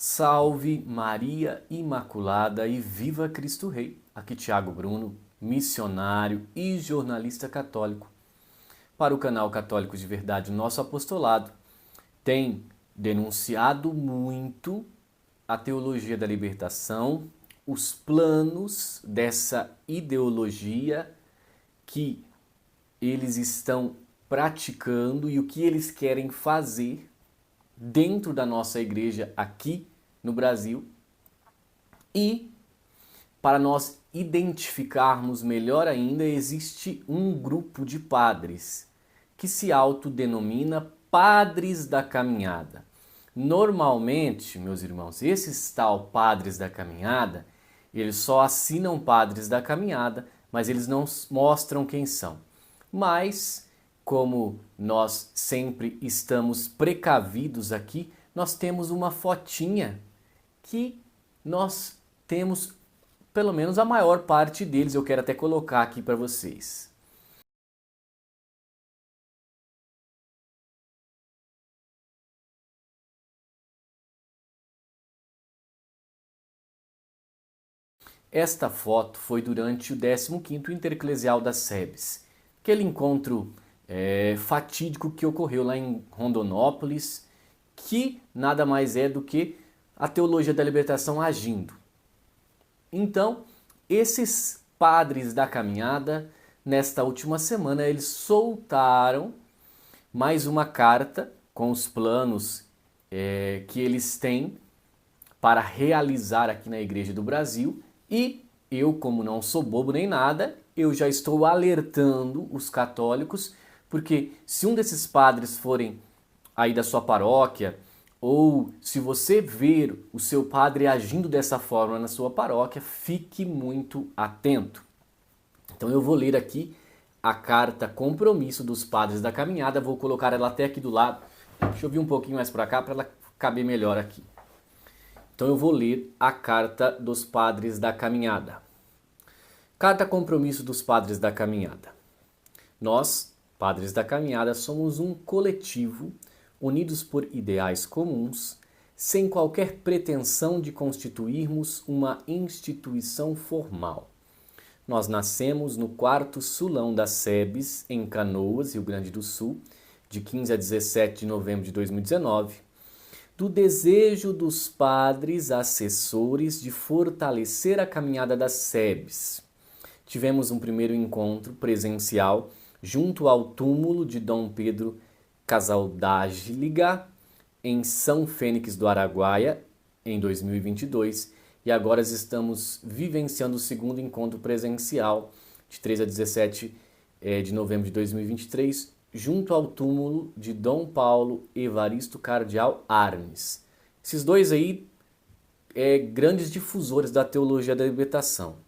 Salve Maria Imaculada e viva Cristo Rei! Aqui Tiago Bruno, missionário e jornalista católico. Para o canal Católicos de Verdade, nosso apostolado tem denunciado muito a teologia da libertação, os planos dessa ideologia que eles estão praticando e o que eles querem fazer dentro da nossa igreja aqui no Brasil. E para nós identificarmos melhor ainda, existe um grupo de padres que se autodenomina Padres da Caminhada. Normalmente, meus irmãos, esses tal Padres da Caminhada, eles só assinam Padres da Caminhada, mas eles não mostram quem são. Mas, como nós sempre estamos precavidos aqui, nós temos uma fotinha que nós temos pelo menos a maior parte deles. Eu quero até colocar aqui para vocês. Esta foto foi durante o 15º Intereclesial das SEBs, aquele encontro fatídico que ocorreu lá em Rondonópolis, que nada mais é do que a teologia da libertação agindo. Então, esses padres da caminhada, nesta última semana, eles soltaram mais uma carta com os planos que eles têm para realizar aqui na Igreja do Brasil. E eu, como não sou bobo nem nada, eu já estou alertando os católicos, porque se um desses padres forem aí da sua paróquia, ou se você ver o seu padre agindo dessa forma na sua paróquia, fique muito atento. Então eu vou ler aqui a carta compromisso dos padres da caminhada, vou colocar ela até aqui do lado. Deixa eu vir um pouquinho mais para cá para ela caber melhor aqui. Então eu vou ler a carta dos padres da caminhada. Carta compromisso dos padres da caminhada. Nós, padres da caminhada, somos um coletivo unidos por ideais comuns, sem qualquer pretensão de constituirmos uma instituição formal. Nós nascemos no 4º Sulão das SEBs, em Canoas, Rio Grande do Sul, de 15 a 17 de novembro de 2019, do desejo dos padres assessores de fortalecer a caminhada das SEBs. Tivemos um primeiro encontro presencial junto ao túmulo de Dom Pedro Casaldáliga, em São Fênix do Araguaia, em 2022, e agora estamos vivenciando o segundo encontro presencial, de 3 a 17 de novembro de 2023, junto ao túmulo de Dom Paulo Evaristo Cardeal Arnes. Esses dois aí grandes difusores da teologia da libertação,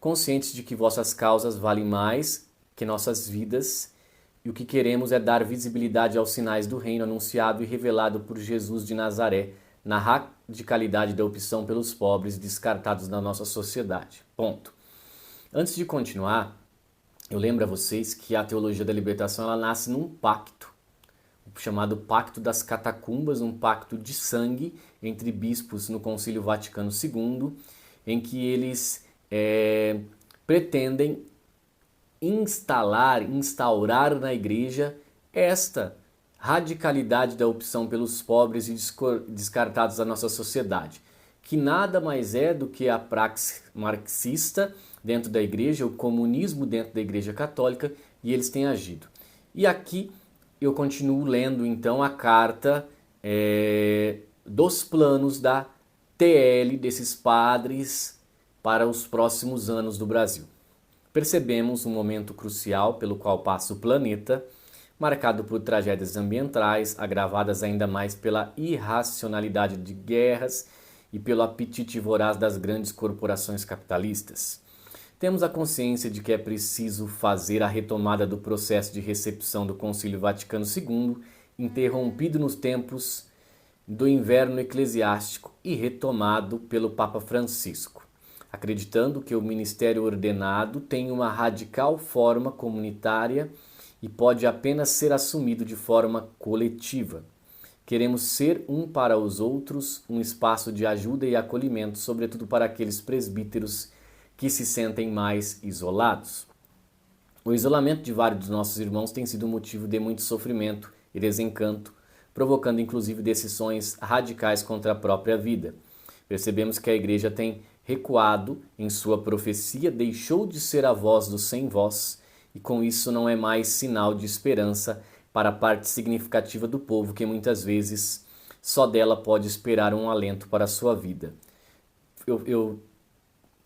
conscientes de que vossas causas valem mais que nossas vidas, e o que queremos é dar visibilidade aos sinais do reino anunciado e revelado por Jesus de Nazaré, na radicalidade da opção pelos pobres descartados da nossa sociedade. Ponto. Antes de continuar, eu lembro a vocês que a teologia da libertação ela nasce num pacto, chamado Pacto das Catacumbas, um pacto de sangue entre bispos no Concílio Vaticano II, em que eles pretendem instaurar na igreja esta radicalidade da opção pelos pobres e descartados da nossa sociedade, que nada mais é do que a praxis marxista dentro da igreja, o comunismo dentro da igreja católica, e eles têm agido. E aqui eu continuo lendo então a carta dos planos da TL, desses padres, para os próximos anos do Brasil. Percebemos um momento crucial pelo qual passa o planeta, marcado por tragédias ambientais, agravadas ainda mais pela irracionalidade de guerras e pelo apetite voraz das grandes corporações capitalistas. Temos a consciência de que é preciso fazer a retomada do processo de recepção do Concílio Vaticano II, interrompido nos tempos do inverno eclesiástico e retomado pelo Papa Francisco, acreditando que o ministério ordenado tem uma radical forma comunitária e pode apenas ser assumido de forma coletiva. Queremos ser um para os outros um espaço de ajuda e acolhimento, sobretudo para aqueles presbíteros que se sentem mais isolados. O isolamento de vários dos nossos irmãos tem sido motivo de muito sofrimento e desencanto, provocando inclusive decisões radicais contra a própria vida. Percebemos que a igreja tem recuado em sua profecia, deixou de ser a voz dos sem voz, e com isso não é mais sinal de esperança para a parte significativa do povo que muitas vezes só dela pode esperar um alento para a sua vida. Eu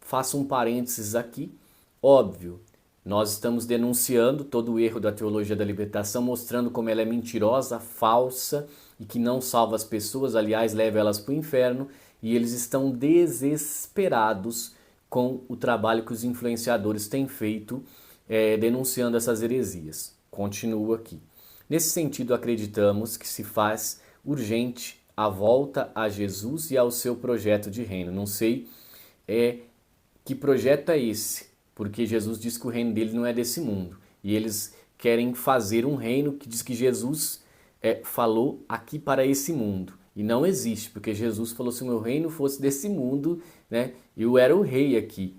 faço um parênteses aqui, óbvio, nós estamos denunciando todo o erro da teologia da libertação, mostrando como ela é mentirosa, falsa e que não salva as pessoas, aliás, leva elas para o inferno, e eles estão desesperados com o trabalho que os influenciadores têm feito denunciando essas heresias. Continuo aqui. Nesse sentido, acreditamos que se faz urgente a volta a Jesus e ao seu projeto de reino. Não sei que projeto é esse, porque Jesus diz que o reino dele não é desse mundo. E eles querem fazer um reino que diz que Jesus falou aqui para esse mundo. E não existe, porque Jesus falou: se o meu reino fosse desse mundo, né, eu era o rei aqui.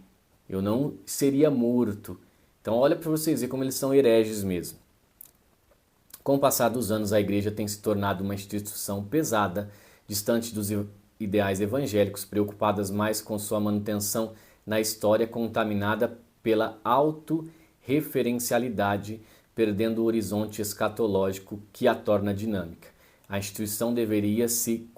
Eu não seria morto. Então olha para vocês verem como eles são hereges mesmo. Com o passar dos anos, a igreja tem se tornado uma instituição pesada, distante dos ideais evangélicos, preocupadas mais com sua manutenção na história, contaminada pela autorreferencialidade, perdendo o horizonte escatológico que a torna dinâmica. A instituição deveria se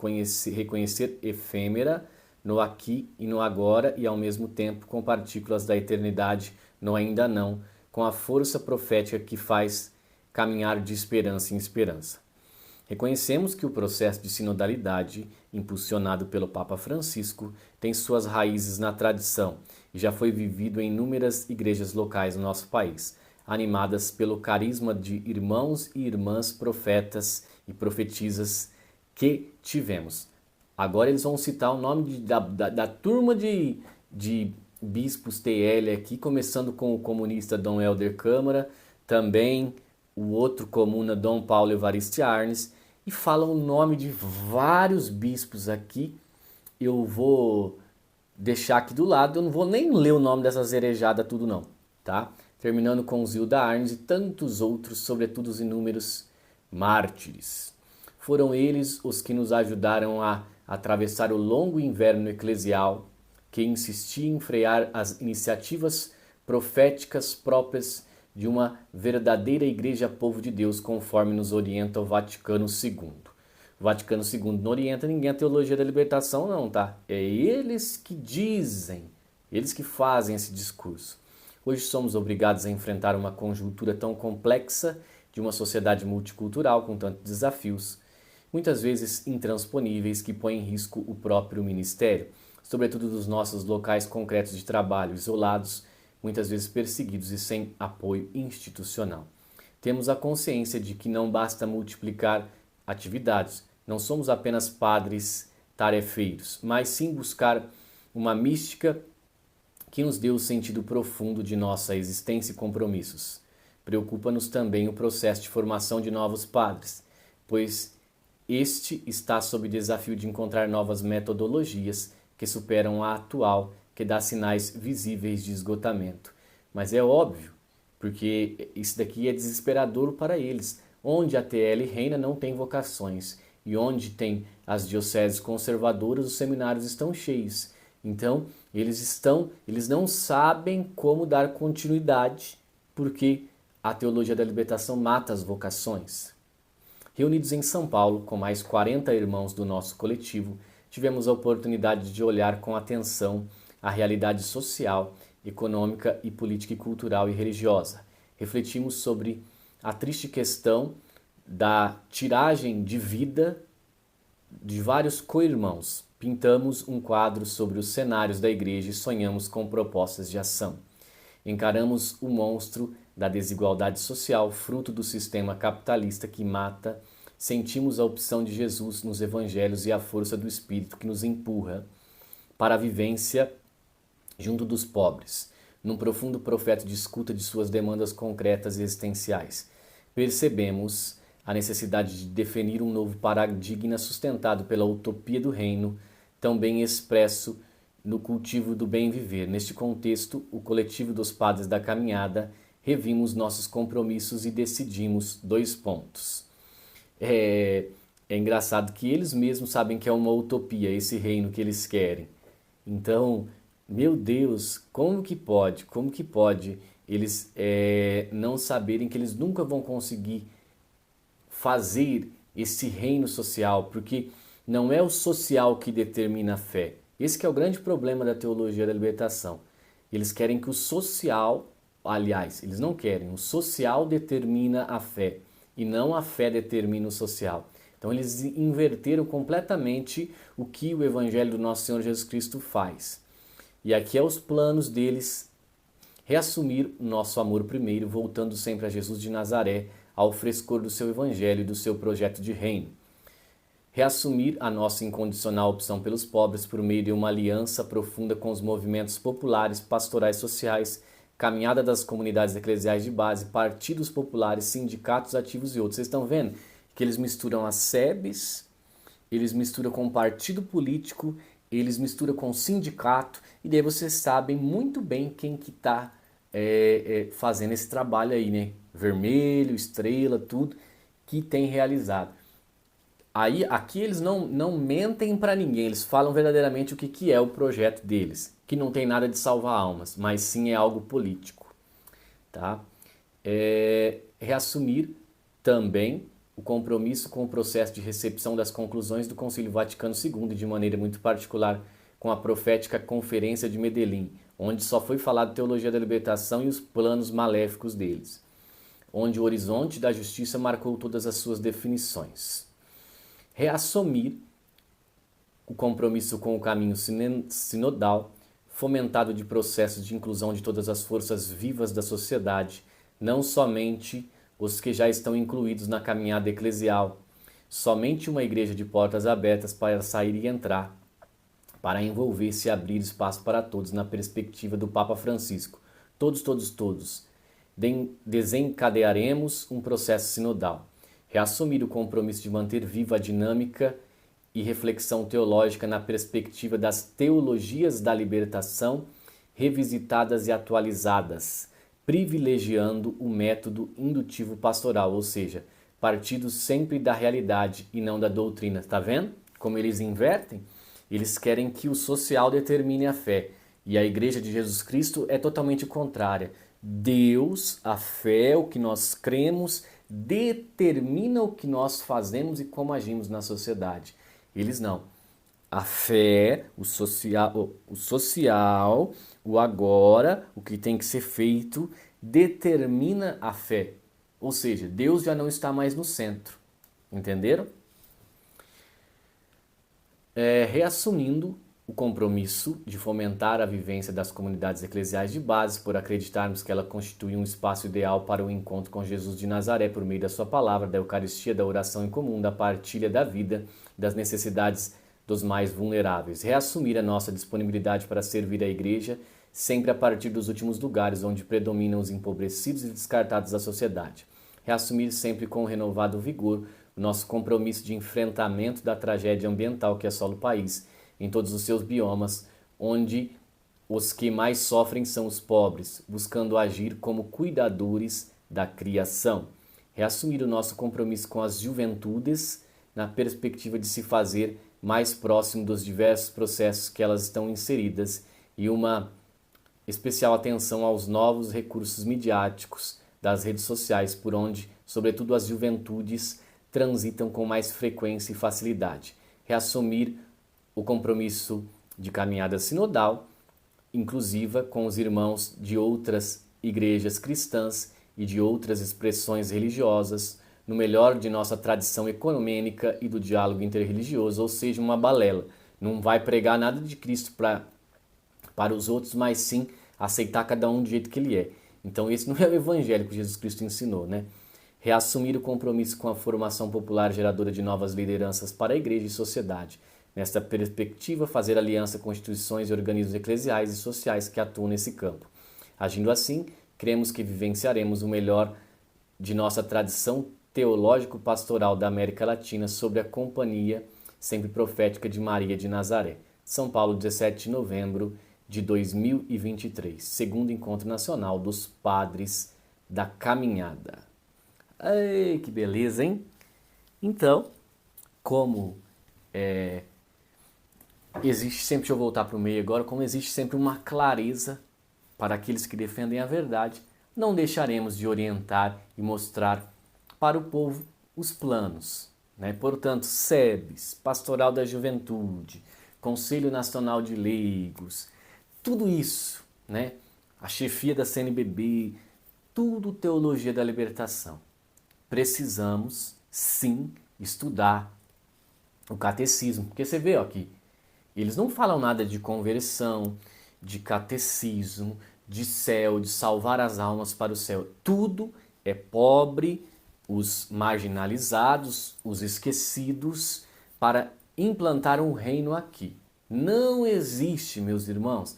reconhecer efêmera no aqui e no agora e, ao mesmo tempo, com partículas da eternidade no ainda não, com a força profética que faz caminhar de esperança em esperança. Reconhecemos que o processo de sinodalidade, impulsionado pelo Papa Francisco, tem suas raízes na tradição e já foi vivido em inúmeras igrejas locais no nosso país, animadas pelo carisma de irmãos e irmãs profetas e profetisas que tivemos. Agora eles vão citar o nome da turma de bispos TL aqui, começando com o comunista Dom Helder Câmara, também o outro comuna Dom Paulo Evaristo Arnes, e falam o nome de vários bispos aqui. Eu vou deixar aqui do lado, eu não vou nem ler o nome dessas herejadas tudo não, tá? Terminando com Zilda Arnes e tantos outros, sobretudo os inúmeros mártires. Foram eles os que nos ajudaram a atravessar o longo inverno eclesial, que insistia em frear as iniciativas proféticas próprias de uma verdadeira igreja povo de Deus, conforme nos orienta o Vaticano II. O Vaticano II não orienta ninguém a teologia da libertação não, tá? É eles que dizem, eles que fazem esse discurso. Hoje somos obrigados a enfrentar uma conjuntura tão complexa de uma sociedade multicultural com tantos desafios, muitas vezes intransponíveis, que põem em risco o próprio ministério, sobretudo dos nossos locais concretos de trabalho, isolados, muitas vezes perseguidos e sem apoio institucional. Temos a consciência de que não basta multiplicar atividades, não somos apenas padres tarefeiros, mas sim buscar uma mística que nos dê o sentido profundo de nossa existência e compromissos. Preocupa-nos também o processo de formação de novos padres, pois este está sob desafio de encontrar novas metodologias que superam a atual, que dá sinais visíveis de esgotamento. Mas é óbvio, porque isso daqui é desesperador para eles. Onde a TL reina não tem vocações, e onde tem as dioceses conservadoras, os seminários estão cheios. Então, eles não sabem como dar continuidade, porque a teologia da libertação mata as vocações. Reunidos em São Paulo, com mais 40 irmãos do nosso coletivo, tivemos a oportunidade de olhar com atenção a realidade social, econômica e política e cultural e religiosa. Refletimos sobre a triste questão da tiragem de vida de vários co-irmãos. Pintamos um quadro sobre os cenários da igreja e sonhamos com propostas de ação. Encaramos o monstro da desigualdade social, fruto do sistema capitalista que mata. Sentimos a opção de Jesus nos evangelhos e a força do Espírito que nos empurra para a vivência junto dos pobres, num profundo profeta de escuta de suas demandas concretas e existenciais. Percebemos a necessidade de definir um novo paradigma sustentado pela utopia do reino, tão bem expresso no cultivo do bem viver. Neste contexto, o coletivo dos padres da caminhada revimos nossos compromissos e decidimos 2 pontos. É engraçado que eles mesmos sabem que é uma utopia esse reino que eles querem. Então, meu Deus, como que pode eles não saberem que eles nunca vão conseguir fazer esse reino social, porque não é o social que determina a fé. Esse que é o grande problema da teologia da libertação. Eles querem que o social, aliás, eles não querem, o social determina a fé e não a fé determina o social. Então eles inverteram completamente o que o Evangelho do nosso Senhor Jesus Cristo faz. E aqui é os planos deles reassumir o nosso amor primeiro, voltando sempre a Jesus de Nazaré, ao frescor do seu Evangelho e do seu projeto de reino. Reassumir a nossa incondicional opção pelos pobres por meio de uma aliança profunda com os movimentos populares, pastorais sociais, caminhada das comunidades eclesiais de base, partidos populares, sindicatos ativos e outros. Vocês estão vendo que eles misturam as SEBs, eles misturam com partido político, eles misturam com sindicato, e daí vocês sabem muito bem quem que está fazendo esse trabalho aí, né? Vermelho, estrela, tudo que tem realizado. Aí, aqui eles não mentem para ninguém, eles falam verdadeiramente o que é o projeto deles, que não tem nada de salvar almas, mas sim é algo político. Tá? Reassumir também o compromisso com o processo de recepção das conclusões do Concílio Vaticano II, de maneira muito particular com a profética Conferência de Medellín, onde só foi falado teologia da libertação e os planos maléficos deles, onde o horizonte da justiça marcou todas as suas definições. Reassumir o compromisso com o caminho sinodal, fomentado de processos de inclusão de todas as forças vivas da sociedade, não somente os que já estão incluídos na caminhada eclesial, somente uma igreja de portas abertas para sair e entrar, para envolver-se e abrir espaço para todos na perspectiva do Papa Francisco. Todos. Desencadearemos um processo sinodal. Reassumir o compromisso de manter viva a dinâmica e reflexão teológica na perspectiva das teologias da libertação, revisitadas e atualizadas, privilegiando o método indutivo pastoral, ou seja, partindo sempre da realidade e não da doutrina. Tá vendo como eles invertem? Eles querem que o social determine a fé, e a Igreja de Jesus Cristo é totalmente contrária. Deus, a fé, o que nós cremos, determina o que nós fazemos e como agimos na sociedade. Eles não. A fé, o social, o agora, o que tem que ser feito, determina a fé. Ou seja, Deus já não está mais no centro. Entenderam? Reassumindo o compromisso de fomentar a vivência das comunidades eclesiais de base, por acreditarmos que ela constitui um espaço ideal para o encontro com Jesus de Nazaré por meio da sua palavra, da Eucaristia, da oração em comum, da partilha da vida, das necessidades dos mais vulneráveis. Reassumir a nossa disponibilidade para servir a Igreja, sempre a partir dos últimos lugares onde predominam os empobrecidos e descartados da sociedade. Reassumir sempre com renovado vigor o nosso compromisso de enfrentamento da tragédia ambiental que assola o país, em todos os seus biomas, onde os que mais sofrem são os pobres, buscando agir como cuidadores da criação. Reassumir o nosso compromisso com as juventudes, na perspectiva de se fazer mais próximo dos diversos processos que elas estão inseridas, e uma especial atenção aos novos recursos midiáticos das redes sociais, por onde, sobretudo, as juventudes transitam com mais frequência e facilidade. Reassumir o compromisso de caminhada sinodal, inclusiva com os irmãos de outras igrejas cristãs e de outras expressões religiosas, no melhor de nossa tradição ecumênica e do diálogo interreligioso, ou seja, uma balela. Não vai pregar nada de Cristo para os outros, mas sim aceitar cada um do jeito que ele é. Então esse não é o evangelho que Jesus Cristo ensinou, né? Reassumir o compromisso com a formação popular geradora de novas lideranças para a igreja e sociedade. Nesta perspectiva, fazer aliança com instituições e organismos eclesiais e sociais que atuam nesse campo. Agindo assim, cremos que vivenciaremos o melhor de nossa tradição Teológico-Pastoral da América Latina sobre a Companhia Sempre Profética de Maria de Nazaré. São Paulo, 17 de novembro de 2023, segundo Encontro Nacional dos Padres da Caminhada. Ai, que beleza, hein? Então, como existe sempre, deixa eu voltar para o meio agora, como existe sempre uma clareza para aqueles que defendem a verdade, não deixaremos de orientar e mostrar para o povo os planos, né? Portanto, SEBS, Pastoral da Juventude, Conselho Nacional de Leigos, tudo isso, né? A chefia da CNBB, tudo teologia da libertação. Precisamos, sim, estudar o catecismo, porque você vê aqui, eles não falam nada de conversão, de catecismo, de céu, de salvar as almas para o céu. Tudo é pobre, os marginalizados, os esquecidos, para implantar um reino aqui. Não existe, meus irmãos,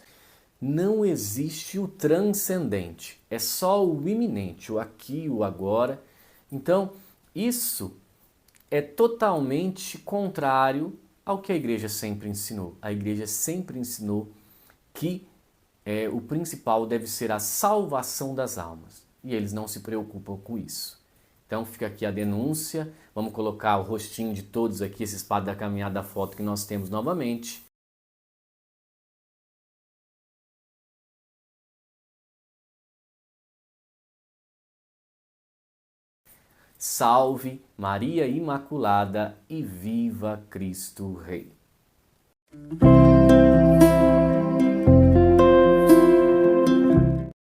não existe o transcendente. É só o iminente, o aqui, o agora. Então, isso é totalmente contrário ao que a igreja sempre ensinou. A igreja sempre ensinou que o principal deve ser a salvação das almas. E eles não se preocupam com isso. Então fica aqui a denúncia. Vamos colocar o rostinho de todos aqui, esses padres da caminhada, da foto que nós temos novamente. Salve Maria Imaculada e viva Cristo Rei.